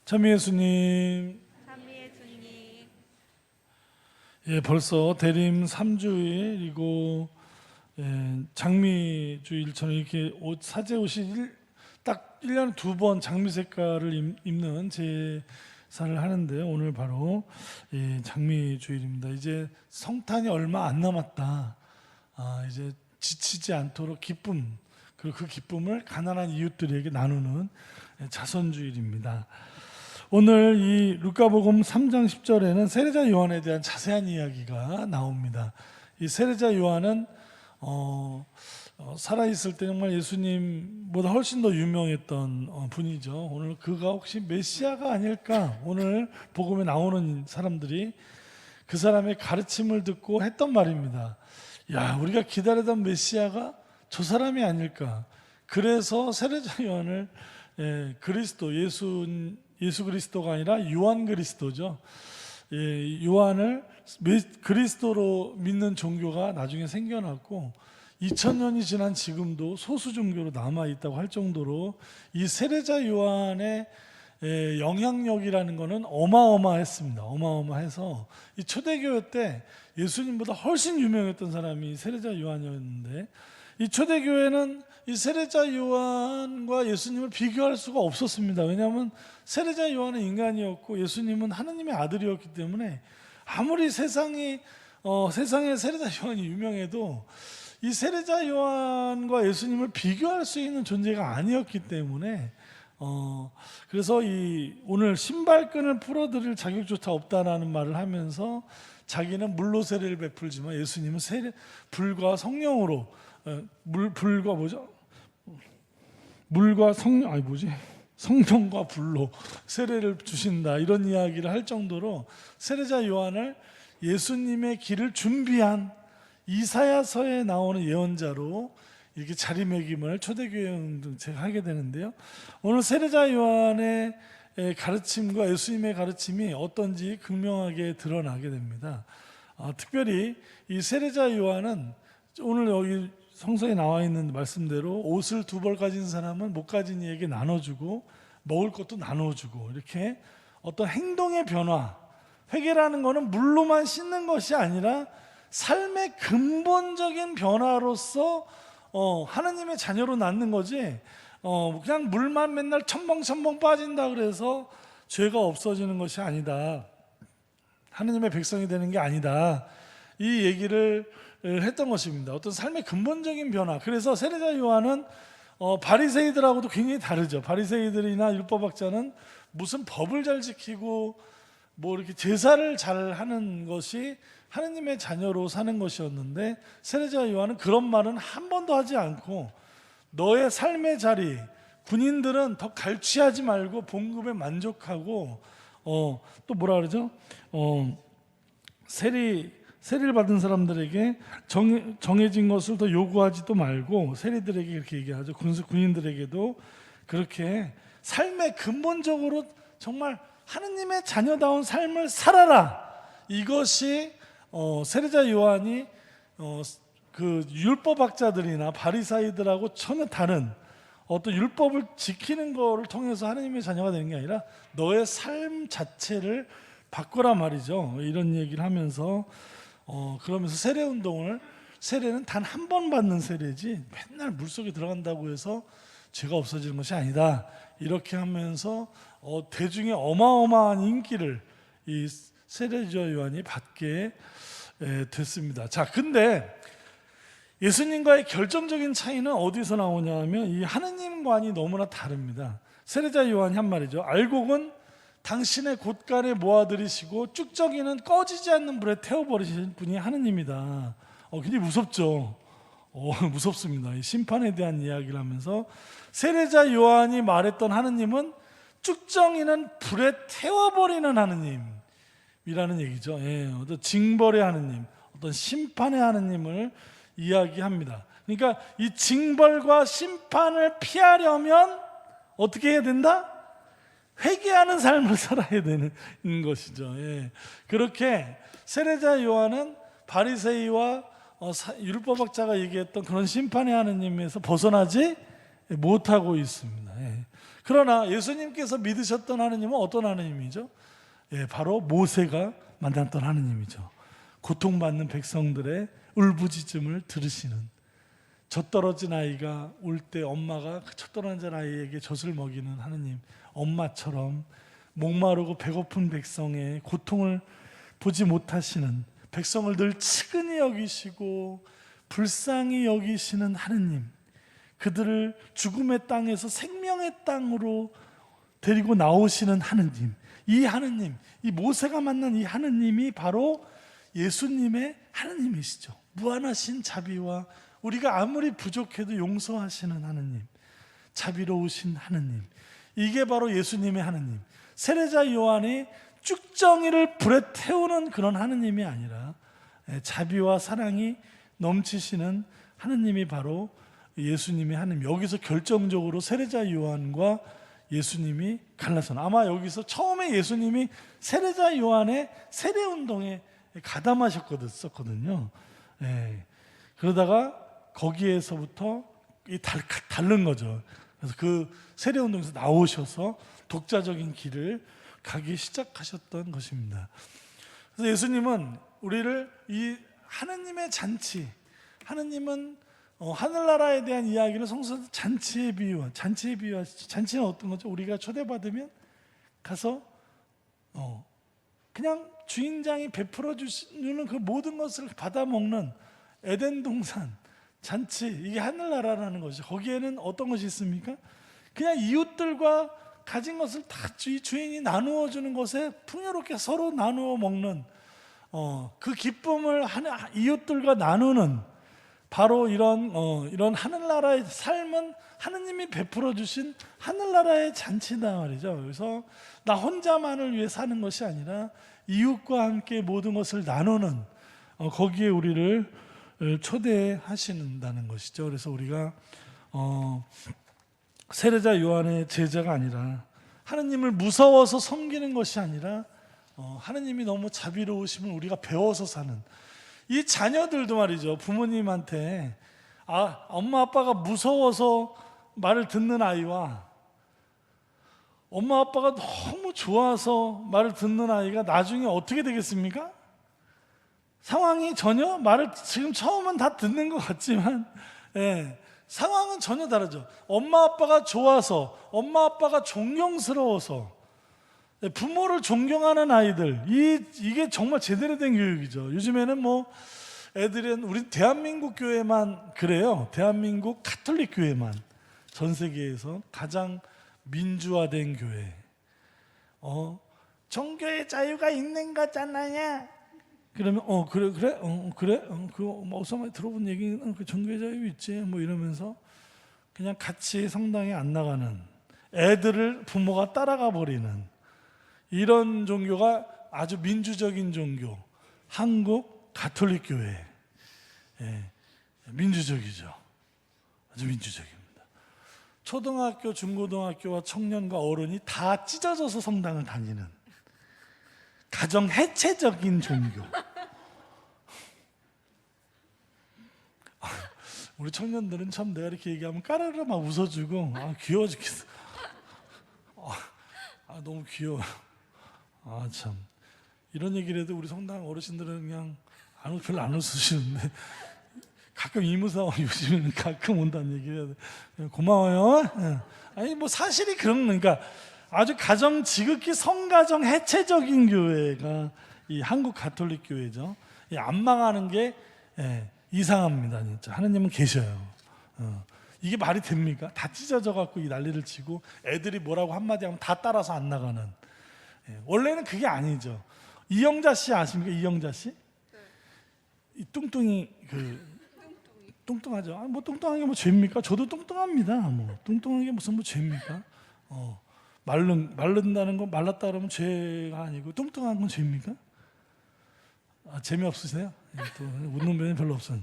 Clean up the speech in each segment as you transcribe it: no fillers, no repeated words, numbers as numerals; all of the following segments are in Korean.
참 예수님, 예, 벌써 대림 3주일이고 장미주일처럼 이렇게 사제 옷이 딱 1년에 2번 장미 색깔을 입는 제사를 하는데 오늘 바로 장미주일입니다. 이제 성탄이 얼마 안 남았다. 이제 지치지 않도록 기쁨, 그리고 그 기쁨을 가난한 이웃들에게 나누는 자선주일입니다. 오늘 이 루카복음 3장 10절에는 세례자 요한에 대한 자세한 이야기가 나옵니다. 이 세례자 요한은 살아있을 때 정말 예수님보다 훨씬 더 유명했던 분이죠. 오늘 그가 혹시 메시아가 아닐까? 오늘 복음에 나오는 사람들이 그 사람의 가르침을 듣고 했던 말입니다. 야, 우리가 기다리던 메시아가 저 사람이 아닐까? 그래서 세례자 요한을 그리스도, 예수 그리스도가 아니라 요한 그리스도죠. 요한을 그리스도로 믿는 종교가 나중에 생겨났고 2000년이 지난 지금도 소수 종교로 남아있다고 할 정도로 이 세례자 요한의 영향력이라는 것은 어마어마했습니다. 어마어마해서 이 초대교회 때 예수님보다 훨씬 유명했던 사람이 세례자 요한이었는데, 이 초대교회는 이 세례자 요한과 예수님을 비교할 수가 없었습니다. 왜냐하면 세례자 요한은 인간이었고 예수님은 하느님의 아들이었기 때문에 아무리 세상에 세례자 요한이 유명해도 이 세례자 요한과 예수님을 비교할 수 있는 존재가 아니었기 때문에 그래서 오늘 신발끈을 풀어드릴 자격조차 없다라는 말을 하면서 자기는 물로 세례를 베풀지만 예수님은 불과 성령으로 성령과 불로 세례를 주신다, 이런 이야기를 할 정도로 세례자 요한을 예수님의 길을 준비한 이사야서에 나오는 예언자로 이렇게 자리매김을 초대교회 제가 하게 되는데요. 오늘 세례자 요한의 가르침과 예수님의 가르침이 어떤지 극명하게 드러나게 됩니다. 특별히 이 세례자 요한은 오늘 여기 성서에 나와 있는 말씀대로 옷을 2벌 가진 사람은 못 가진 이에게 나눠주고 먹을 것도 나눠주고, 이렇게 어떤 행동의 변화, 회개라는 것은 물로만 씻는 것이 아니라 삶의 근본적인 변화로서 하느님의 자녀로 낳는 거지, 그냥 물만 맨날 첨벙첨벙 빠진다 그래서 죄가 없어지는 것이 아니다, 하느님의 백성이 되는 게 아니다, 이 얘기를 했던 것입니다. 어떤 삶의 근본적인 변화. 그래서 세례자 요한은 바리새이들하고도 굉장히 다르죠. 바리새이들이나 율법학자는 무슨 법을 잘 지키고 뭐 이렇게 제사를 잘 하는 것이 하느님의 자녀로 사는 것이었는데, 세례자 요한은 그런 말은 한 번도 하지 않고 너의 삶의 자리, 군인들은 더 갈취하지 말고 봉급에 만족하고 또 뭐라 그러죠? 세리를 받은 사람들에게 정해진 것을 더 요구하지도 말고, 세리들에게 이렇게 얘기하죠. 군인들에게도 그렇게 삶의 근본적으로 정말 하느님의 자녀다운 삶을 살아라, 이것이 세례자 요한이 그 율법학자들이나 바리사이들하고 전혀 다른 어떤 율법을 지키는 것을 통해서 하느님의 자녀가 되는 게 아니라 너의 삶 자체를 바꾸라 말이죠. 이런 얘기를 하면서 그러면서 세례는 단 한 번 받는 세례지 맨날 물속에 들어간다고 해서 죄가 없어지는 것이 아니다, 이렇게 하면서 대중의 어마어마한 인기를 이 세례자 요한이 받게 됐습니다. 자, 근데 예수님과의 결정적인 차이는 어디서 나오냐면 이 하느님과는 너무나 다릅니다. 세례자 요한이 한 말이죠. 알곡은 당신의 곳간에 모아들이시고 쭉저기는 꺼지지 않는 불에 태워버리시는 분이 하느님이다. 굉장히 무섭죠. 무섭습니다. 이 심판에 대한 이야기를 하면서 세례자 요한이 말했던 하느님은 쭉정이는 불에 태워버리는 하느님이라는 얘기죠. 어떤 징벌의 하느님, 어떤 심판의 하느님을 이야기합니다. 그러니까 이 징벌과 심판을 피하려면 어떻게 해야 된다? 회개하는 삶을 살아야 되는 것이죠. 그렇게 세례자 요한은 바리새이와 율법학자가 얘기했던 그런 심판의 하느님에서 벗어나지 못하고 있습니다. 그러나 예수님께서 믿으셨던 하느님은 어떤 하느님이죠? 예, 바로 모세가 만났던 하느님이죠. 고통받는 백성들의 울부짖음을 들으시는, 젖떨어진 아이가 울 때 엄마가 그 젖떨어진 아이에게 젖을 먹이는 하느님, 엄마처럼 목마르고 배고픈 백성의 고통을 보지 못하시는, 백성을 늘 측은히 여기시고 불쌍히 여기시는 하느님, 그들을 죽음의 땅에서 생명의 땅으로 데리고 나오시는 하느님, 이 하느님, 이 모세가 만난 이 하느님이 바로 예수님의 하느님이시죠. 무한하신 자비와 우리가 아무리 부족해도 용서하시는 하느님, 자비로우신 하느님, 이게 바로 예수님의 하느님. 세례자 요한이 쭉정이를 불에 태우는 그런 하느님이 아니라 자비와 사랑이 넘치시는 하느님이 바로 예수님의 하느님. 여기서 결정적으로 세례자 요한과 예수님이 갈라서는, 아마 여기서 처음에 예수님이 세례자 요한의 세례운동에 가담하셨거든요. 그러다가 거기에서부터 다른 거죠. 그래서 그 세례운동에서 나오셔서 독자적인 길을 가기 시작하셨던 것입니다. 그래서 예수님은 우리를 이 하느님의 잔치, 하느님은 하늘나라에 대한 이야기를 성서에서 잔치에 비유하시죠. 잔치는 어떤 거죠? 우리가 초대받으면 가서 그냥 주인장이 베풀어 주는 그 모든 것을 받아 먹는 에덴 동산 잔치, 이게 하늘나라라는 것이죠. 거기에는 어떤 것이 있습니까? 그냥 이웃들과 가진 것을 다 주인이 나누어 주는 것에 풍요롭게 서로 나누어 먹는 그 기쁨을 이웃들과 나누는, 바로 이런 하늘나라의 삶은 하느님이 베풀어 주신 하늘나라의 잔치다 말이죠. 그래서 나 혼자만을 위해 사는 것이 아니라 이웃과 함께 모든 것을 나누는, 거기에 우리를 초대하신다는 것이죠. 그래서 우리가 세례자 요한의 제자가 아니라, 하느님을 무서워서 섬기는 것이 아니라 하느님이 너무 자비로우심을 우리가 배워서 사는, 이 자녀들도 말이죠. 부모님한테 엄마 아빠가 무서워서 말을 듣는 아이와 엄마 아빠가 너무 좋아서 말을 듣는 아이가 나중에 어떻게 되겠습니까? 상황이 전혀, 말을 지금 처음은 다 듣는 것 같지만 상황은 전혀 다르죠. 엄마 아빠가 좋아서, 엄마 아빠가 존경스러워서 부모를 존경하는 아이들, 이게 정말 제대로 된 교육이죠. 요즘에는 애들은, 우리 대한민국 교회만 그래요. 대한민국 가톨릭 교회만 전 세계에서 가장 민주화된 교회. 종교의 자유가 있는 거잖아요. 그러면 그래 그거 어디서 많이 들어본 얘기는 그 종교의 자유 있지 이러면서 그냥 같이 성당에 안 나가는 애들을 부모가 따라가 버리는, 이런 종교가 아주 민주적인 종교, 한국 가톨릭 교회. 민주적이죠. 아주 민주적입니다. 초등학교, 중고등학교와 청년과 어른이 다 찢어져서 성당을 다니는 가정 해체적인 종교. 우리 청년들은 참 내가 이렇게 얘기하면 까르르 막 웃어주고 귀여워 죽겠어. 너무 귀여워. 참 이런 얘기를 해도 우리 성당 어르신들은 그냥 별로 안 웃으시는데, 가끔 이무사와 요즘에는 가끔 온다는 얘기를 해도 고마워요. 아니 사실이 그러니까 아주 가정 지극히 성가정 해체적인 교회가 이 한국 가톨릭 교회죠. 안 망하는 게 이상합니다. 진짜 하느님은 계셔요. 이게 말이 됩니까? 다 찢어져 갖고 이 난리를 치고 애들이 뭐라고 한마디 하면 다 따라서 안 나가는. 원래는 그게 아니죠. 이영자 씨 아십니까? 이영자 씨? 네. 이 뚱뚱이 뚱뚱하죠. 뚱뚱한 게 죄입니까? 저도 뚱뚱합니다. 뚱뚱한 게 무슨 죄입니까? 마른다는 건, 말랐다 그러면 죄가 아니고 뚱뚱한 건 죄입니까? 재미없으세요? 또 웃는 면이 별로 없어요.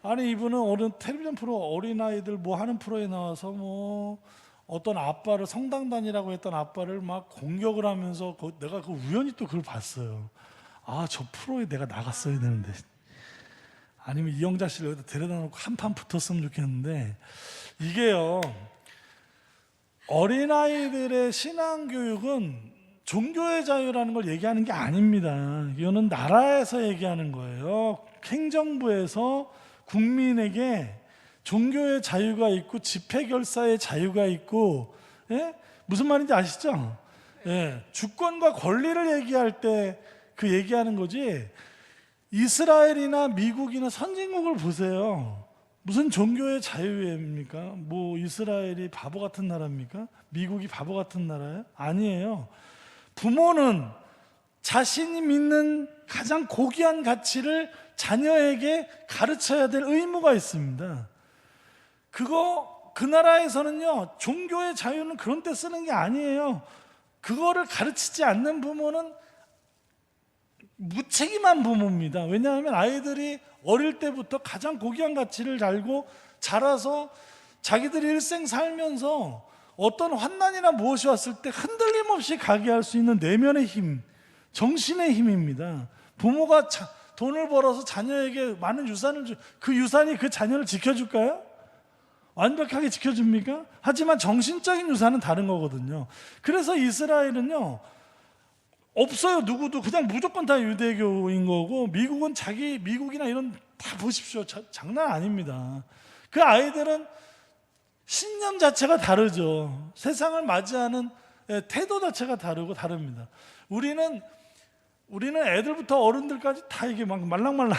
아니 이분은 텔레비전 프로, 어린아이들 하는 프로에 나와서 어떤 아빠를, 성당 다니라고 했던 아빠를 막 공격을 하면서 내가 우연히 또 그걸 봤어요. 저 프로에 내가 나갔어야 되는데, 아니면 이영자 씨를 여기다 데려다 놓고 한판 붙었으면 좋겠는데, 이게요 어린아이들의 신앙교육은 종교의 자유라는 걸 얘기하는 게 아닙니다. 이거는 나라에서 얘기하는 거예요. 행정부에서 국민에게 종교의 자유가 있고 집회결사의 자유가 있고, 예? 무슨 말인지 아시죠? 예. 주권과 권리를 얘기할 때 그 얘기하는 거지. 이스라엘이나 미국이나 선진국을 보세요. 무슨 종교의 자유입니까? 뭐 이스라엘이 바보 같은 나라입니까? 미국이 바보 같은 나라예요? 아니에요. 부모는 자신이 믿는 가장 고귀한 가치를 자녀에게 가르쳐야 될 의무가 있습니다. 그 나라에서는요, 종교의 자유는 그런 데 쓰는 게 아니에요. 그거를 가르치지 않는 부모는 무책임한 부모입니다. 왜냐하면 아이들이 어릴 때부터 가장 고귀한 가치를 알고 자라서 자기들이 일생 살면서 어떤 환난이나 무엇이 왔을 때 흔들림 없이 가게 할 수 있는 내면의 힘, 정신의 힘입니다. 부모가 돈을 벌어서 자녀에게 많은 유산을 그 유산이 그 자녀를 지켜줄까요? 완벽하게 지켜줍니까? 하지만 정신적인 유산은 다른 거거든요. 그래서 이스라엘은요, 없어요. 누구도 그냥 무조건 다 유대교인 거고, 미국이나 이런 다 보십시오. 장난 아닙니다. 그 아이들은 신념 자체가 다르죠. 세상을 맞이하는 태도 자체가 다릅니다. 우리는 애들부터 어른들까지 다 이게 막 말랑말랑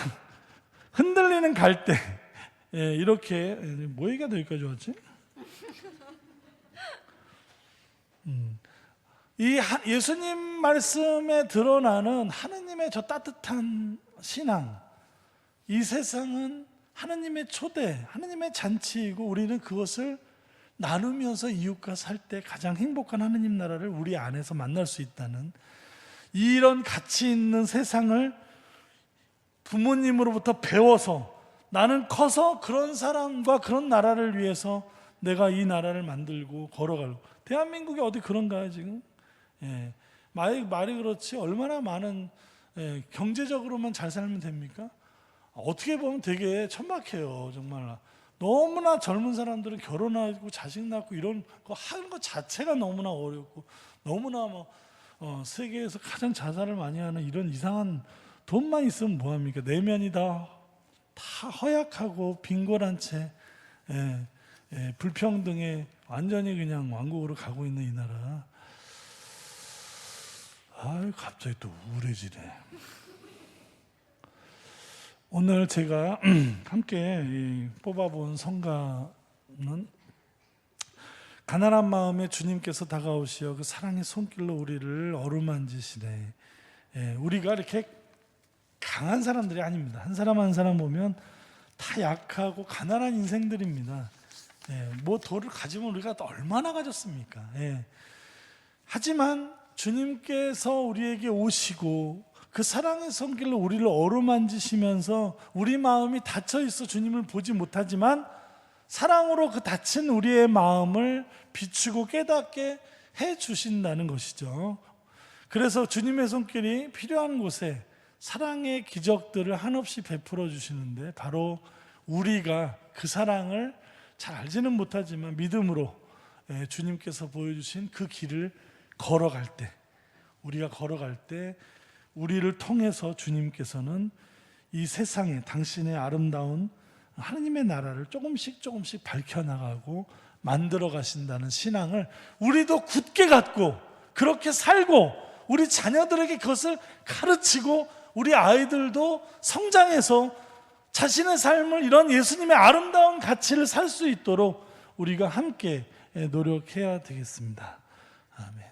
흔들리는 갈대. 이렇게 뭐 얘기가 더 여기까지 왔지? 이 예수님 말씀에 드러나는 하느님의 저 따뜻한 신앙, 이 세상은 하느님의 초대, 하느님의 잔치이고 우리는 그것을 나누면서 이웃과 살 때 가장 행복한 하느님 나라를 우리 안에서 만날 수 있다는 이런 가치 있는 세상을 부모님으로부터 배워서 나는 커서 그런 사람과 그런 나라를 위해서 내가 이 나라를 만들고 걸어가고. 대한민국이 어디 그런가요 지금? 말이 그렇지 얼마나 많은 경제적으로만 잘 살면 됩니까? 어떻게 보면 되게 천박해요. 정말 너무나 젊은 사람들은 결혼하고 자식 낳고 이런 거 하는 것 자체가 너무나 어렵고 너무나 세계에서 가장 자살을 많이 하는 이런 이상한 돈만 있으면 뭐합니까? 내면이 다 허약하고 빈곤한 채 불평등에 완전히 그냥 왕국으로 가고 있는 이 나라. 갑자기 또 우울해지네. 오늘 제가 함께 뽑아본 성가는 가난한 마음에 주님께서 다가오시어 그 사랑의 손길로 우리를 어루만지시네. 우리가 이렇게 강한 사람들이 아닙니다. 한 사람 한 사람 보면 다 약하고 가난한 인생들입니다. 뭐 돌을 가지면 우리가 또 얼마나 가졌습니까? 하지만 주님께서 우리에게 오시고 그 사랑의 손길로 우리를 어루만지시면서 우리 마음이 닫혀 있어 주님을 보지 못하지만 사랑으로 그 닫힌 우리의 마음을 비추고 깨닫게 해 주신다는 것이죠. 그래서 주님의 손길이 필요한 곳에 사랑의 기적들을 한없이 베풀어 주시는데 바로 우리가 그 사랑을 잘 알지는 못하지만 믿음으로 주님께서 보여주신 그 길을 걸어갈 때, 우리가 걸어갈 때 우리를 통해서 주님께서는 이 세상에 당신의 아름다운 하느님의 나라를 조금씩 밝혀나가고 만들어 가신다는 신앙을 우리도 굳게 갖고 그렇게 살고 우리 자녀들에게 그것을 가르치고 우리 아이들도 성장해서 자신의 삶을 이런 예수님의 아름다운 가치를 살 수 있도록 우리가 함께 노력해야 되겠습니다. 아멘.